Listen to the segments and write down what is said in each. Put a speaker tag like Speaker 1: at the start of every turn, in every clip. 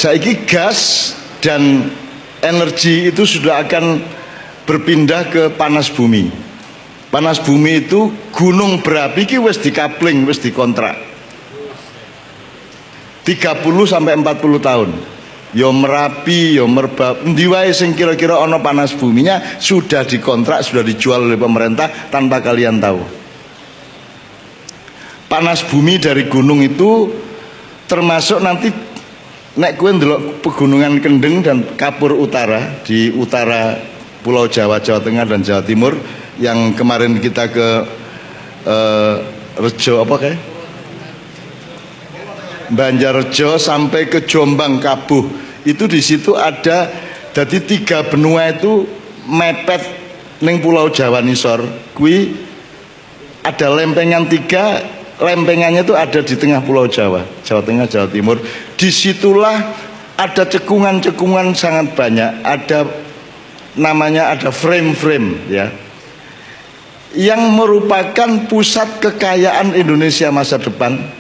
Speaker 1: Saiki gas dan energi itu sudah akan berpindah ke panas bumi. Panas bumi itu gunung berapi ki wis dikapling, wis dikontrak 30 sampai 40 tahun. Yo Merapi, yo Merbab, endi wae sing kira-kira ana panas buminya sudah dikontrak, sudah dijual oleh pemerintah tanpa kalian tahu. Panas bumi dari gunung itu termasuk nanti nek kowe ndelok pegunungan Kendeng dan Kapur Utara di utara Pulau Jawa, Jawa Tengah dan Jawa Timur yang kemarin kita ke Rejo apa kayak Banjarjo sampai ke Jombang Kabuh, itu di situ ada jadi 3 benua itu mepet ning Pulau Jawa nisor. Kui ada lempengan 3, lempengannya itu ada di tengah Pulau Jawa, Jawa Tengah, Jawa Timur. Disitulah ada cekungan-cekungan sangat banyak, ada namanya ada frame-frame ya, yang merupakan pusat kekayaan Indonesia masa depan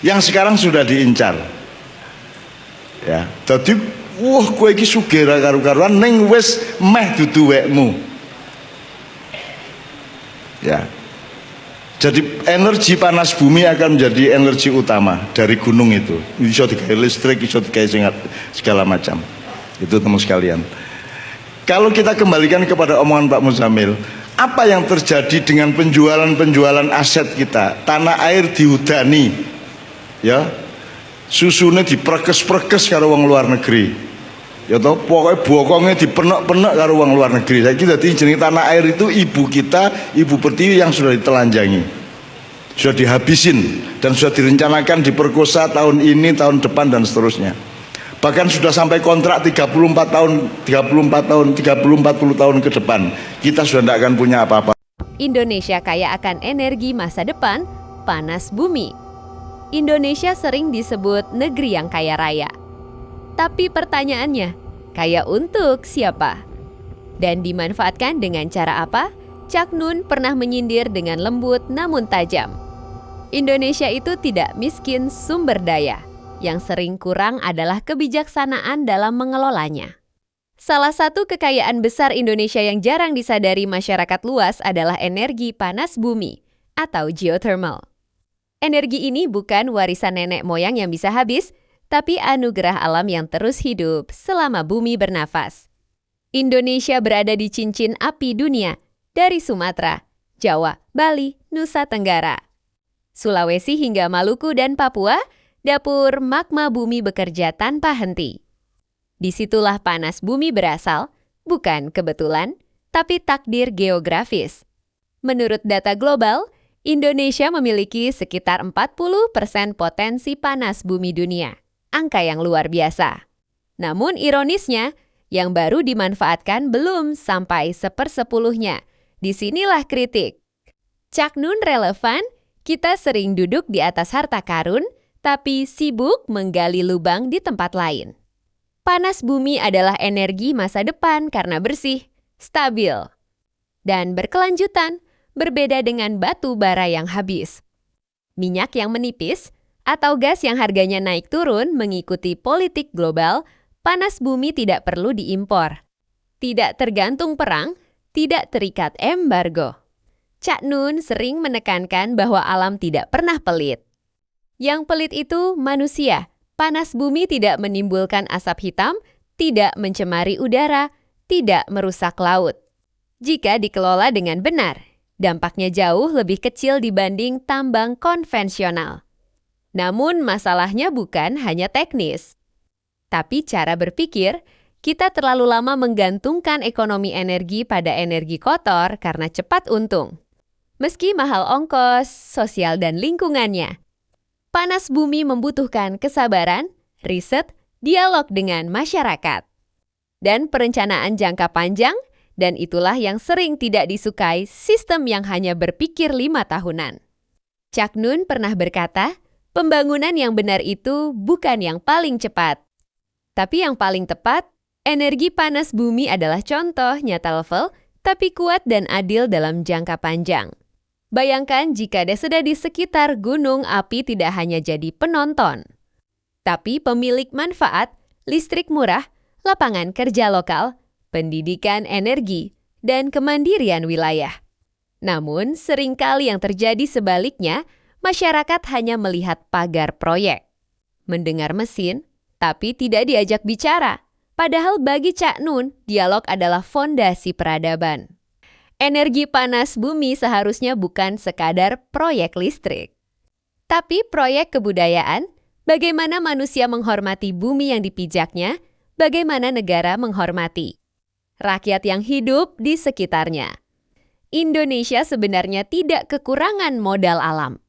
Speaker 1: yang sekarang sudah diincar ya. Jadi wah kowe iki sugih ra karu-karuan ning wis meh dudu wekmu ya. Jadi energi panas bumi akan menjadi energi utama dari gunung itu. Bisa digawe listrik, bisa digawe segala macam. Itu teman sekalian. Kalau kita kembalikan kepada omongan Pak Muzamil, apa yang terjadi dengan penjualan aset kita? Tanah air dihudani, ya, susune diperkes-perkes karo wong luar negeri, ya toh, pokoknya bokongnya dipenek-penek karo wong luar negeri. Saiki dadi jeneng tanah air itu ibu kita, ibu pertiwi yang sudah ditelanjangi, sudah dihabisin dan sudah direncanakan diperkosa tahun ini, tahun depan dan seterusnya. Bahkan sudah sampai kontrak 34 tahun, 40 tahun ke depan. Kita sudah tidak akan punya apa-apa.
Speaker 2: Indonesia kaya akan energi masa depan, panas bumi. Indonesia sering disebut negeri yang kaya raya. Tapi pertanyaannya, kaya untuk siapa? Dan dimanfaatkan dengan cara apa? Cak Nun pernah menyindir dengan lembut namun tajam. Indonesia itu tidak miskin sumber daya. Yang sering kurang adalah kebijaksanaan dalam mengelolanya. Salah satu kekayaan besar Indonesia yang jarang disadari masyarakat luas adalah energi panas bumi atau geothermal. Energi ini bukan warisan nenek moyang yang bisa habis, tapi anugerah alam yang terus hidup selama bumi bernafas. Indonesia berada di cincin api dunia dari Sumatera, Jawa, Bali, Nusa Tenggara, Sulawesi hingga Maluku dan Papua. Dapur magma bumi bekerja tanpa henti. Disitulah panas bumi berasal, bukan kebetulan, tapi takdir geografis. Menurut data global, Indonesia memiliki sekitar 40% potensi panas bumi dunia. Angka yang luar biasa. Namun ironisnya, yang baru dimanfaatkan belum sampai 1/10-nya. Disinilah kritik. Cak Nun relevan, kita sering duduk di atas harta karun, tapi sibuk menggali lubang di tempat lain. Panas bumi adalah energi masa depan karena bersih, stabil, dan berkelanjutan, berbeda dengan batu bara yang habis. Minyak yang menipis atau gas yang harganya naik turun mengikuti politik global, panas bumi tidak perlu diimpor. Tidak tergantung perang, tidak terikat embargo. Cak Nun sering menekankan bahwa alam tidak pernah pelit. Yang pelit itu manusia. Panas bumi tidak menimbulkan asap hitam, tidak mencemari udara, tidak merusak laut. Jika dikelola dengan benar, dampaknya jauh lebih kecil dibanding tambang konvensional. Namun masalahnya bukan hanya teknis, tapi cara berpikir. Kita terlalu lama menggantungkan ekonomi energi pada energi kotor karena cepat untung. Meski mahal ongkos, sosial dan lingkungannya. Panas bumi membutuhkan kesabaran, riset, dialog dengan masyarakat, dan perencanaan jangka panjang, dan itulah yang sering tidak disukai sistem yang hanya berpikir 5 tahunan. Cak Nun pernah berkata, pembangunan yang benar itu bukan yang paling cepat, tapi yang paling tepat. Energi panas bumi adalah contoh nyata level, tapi kuat dan adil dalam jangka panjang. Bayangkan jika desa di sekitar gunung api tidak hanya jadi penonton, tapi pemilik manfaat, listrik murah, lapangan kerja lokal, pendidikan energi, dan kemandirian wilayah. Namun, seringkali yang terjadi sebaliknya, masyarakat hanya melihat pagar proyek, mendengar mesin, tapi tidak diajak bicara. Padahal bagi Cak Nun, dialog adalah fondasi peradaban. Energi panas bumi seharusnya bukan sekadar proyek listrik, tapi proyek kebudayaan, bagaimana manusia menghormati bumi yang dipijaknya, bagaimana negara menghormati rakyat yang hidup di sekitarnya. Indonesia sebenarnya tidak kekurangan modal alam,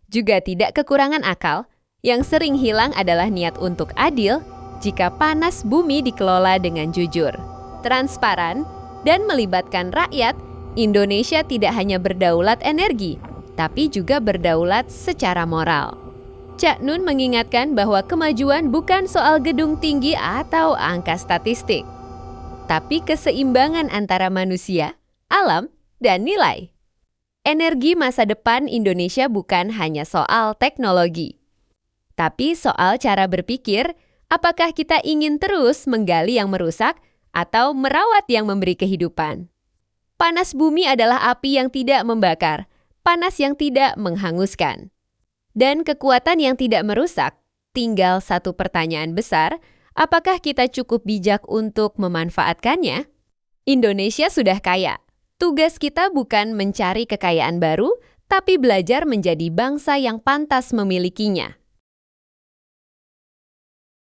Speaker 2: juga tidak kekurangan akal. Yang sering hilang adalah niat untuk adil jika panas bumi dikelola dengan jujur, transparan, dan melibatkan rakyat. Indonesia tidak hanya berdaulat energi, tapi juga berdaulat secara moral. Cak Nun mengingatkan bahwa kemajuan bukan soal gedung tinggi atau angka statistik, tapi keseimbangan antara manusia, alam, dan nilai. Energi masa depan Indonesia bukan hanya soal teknologi, tapi soal cara berpikir. Apakah kita ingin terus menggali yang merusak atau merawat yang memberi kehidupan? Panas bumi adalah api yang tidak membakar, panas yang tidak menghanguskan, dan kekuatan yang tidak merusak. Tinggal satu pertanyaan besar, apakah kita cukup bijak untuk memanfaatkannya? Indonesia sudah kaya. Tugas kita bukan mencari kekayaan baru, tapi belajar menjadi bangsa yang pantas memilikinya.